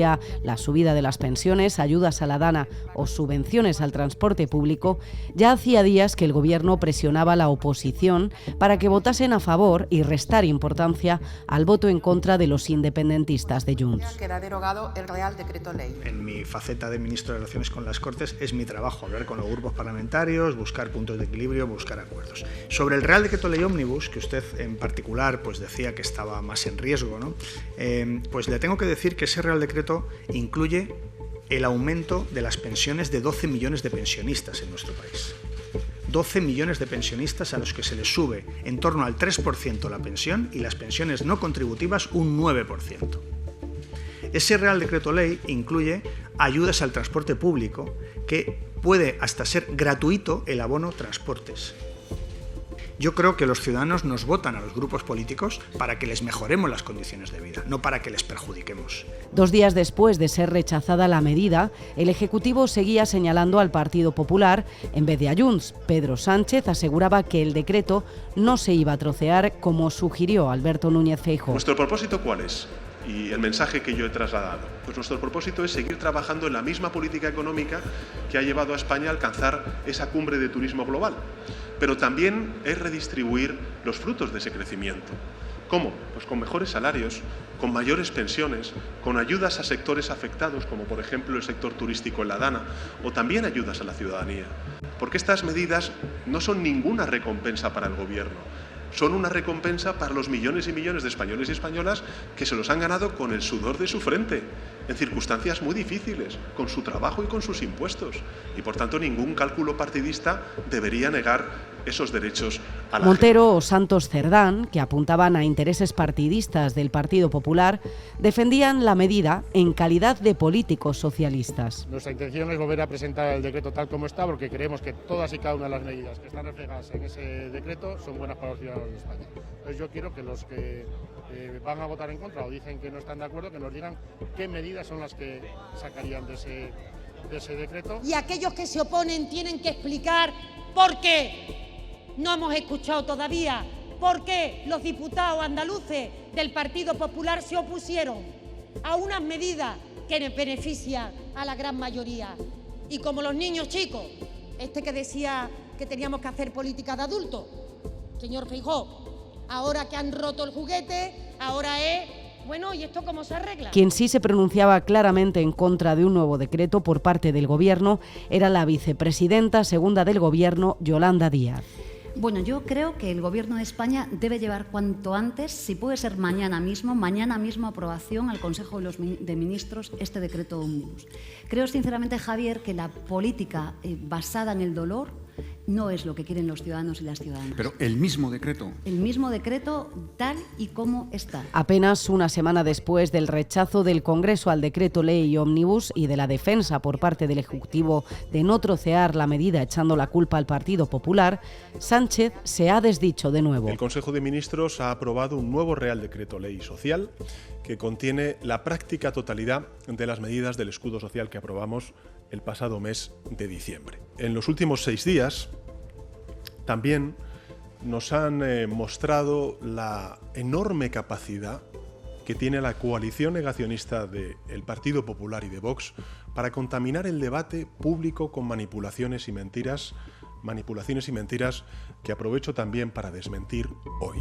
la subida de las pensiones, ayudas a la DANA o subvenciones al transporte público, ya hacía días que el Gobierno presionaba a la oposición para que votasen a favor y restar importancia al voto en contra de los independentistas de Junts. Queda derogado el Real Decreto Ley. En mi faceta de ministro de Relaciones con las Cortes es mi trabajo hablar con los grupos parlamentarios, buscar puntos de equilibrio, buscar acuerdos. Sobre el Real Decreto Ley Ómnibus, que usted en particular pues decía que estaba más en riesgo, ¿no? Pues le tengo que decir que ese Real Decreto incluye el aumento de las pensiones de 12 millones de pensionistas en nuestro país. 12 millones de pensionistas a los que se les sube en torno al 3% la pensión y las pensiones no contributivas un 9%. Ese Real Decreto Ley incluye ayudas al transporte público, que puede hasta ser gratuito el abono transportes. Yo creo que los ciudadanos nos votan a los grupos políticos para que les mejoremos las condiciones de vida, no para que les perjudiquemos. 2 días después de ser rechazada la medida, el Ejecutivo seguía señalando al Partido Popular en vez de a Junts. Pedro Sánchez aseguraba que el decreto no se iba a trocear, como sugirió Alberto Núñez Feijóo. ¿Nuestro propósito cuál es? Y el mensaje que yo he trasladado. Pues nuestro propósito es seguir trabajando en la misma política económica que ha llevado a España a alcanzar esa cumbre de turismo global. Pero también es redistribuir los frutos de ese crecimiento. ¿Cómo? Pues con mejores salarios, con mayores pensiones, con ayudas a sectores afectados, como por ejemplo el sector turístico en la DANA, o también ayudas a la ciudadanía. Porque estas medidas no son ninguna recompensa para el Gobierno. Son una recompensa para los millones y millones de españoles y españolas que se los han ganado con el sudor de su frente, en circunstancias muy difíciles, con su trabajo y con sus impuestos. Y por tanto ningún cálculo partidista debería negar esos derechos a la Montero o Santos Cerdán, que apuntaban a intereses partidistas del Partido Popular, defendían la medida en calidad de políticos socialistas. Nuestra intención es volver a presentar el decreto tal como está, porque creemos que todas y cada una de las medidas que están reflejadas en ese decreto son buenas para los ciudadanos de España. Entonces yo quiero que los que van a votar en contra o dicen que no están de acuerdo, que nos digan qué medidas son las que sacarían de ese decreto. Y aquellos que se oponen tienen que explicar por qué. No hemos escuchado todavía por qué los diputados andaluces del Partido Popular se opusieron a unas medidas que benefician a la gran mayoría. Y como los niños chicos, que decía que teníamos que hacer política de adultos, señor Feijóo, ahora que han roto el juguete, ahora es, bueno, ¿y esto cómo se arregla? Quien sí se pronunciaba claramente en contra de un nuevo decreto por parte del Gobierno era la vicepresidenta segunda del Gobierno, Yolanda Díaz. Bueno, yo creo que el Gobierno de España debe llevar cuanto antes, si puede ser mañana mismo aprobación al Consejo de Ministros este decreto ómnibus. Creo sinceramente, Javier, que la política basada en el dolor no es lo que quieren los ciudadanos y las ciudadanas. Pero el mismo decreto. El mismo decreto tal y como está. Apenas una semana después del rechazo del Congreso al decreto ley ómnibus y de la defensa por parte del Ejecutivo de no trocear la medida echando la culpa al Partido Popular, Sánchez se ha desdicho de nuevo. El Consejo de Ministros ha aprobado un nuevo Real Decreto Ley Social que contiene la práctica totalidad de las medidas del escudo social que aprobamos el pasado mes de diciembre. En los últimos 6 días también nos han mostrado la enorme capacidad que tiene la coalición negacionista del Partido Popular y de Vox para contaminar el debate público con manipulaciones y mentiras que aprovecho también para desmentir hoy.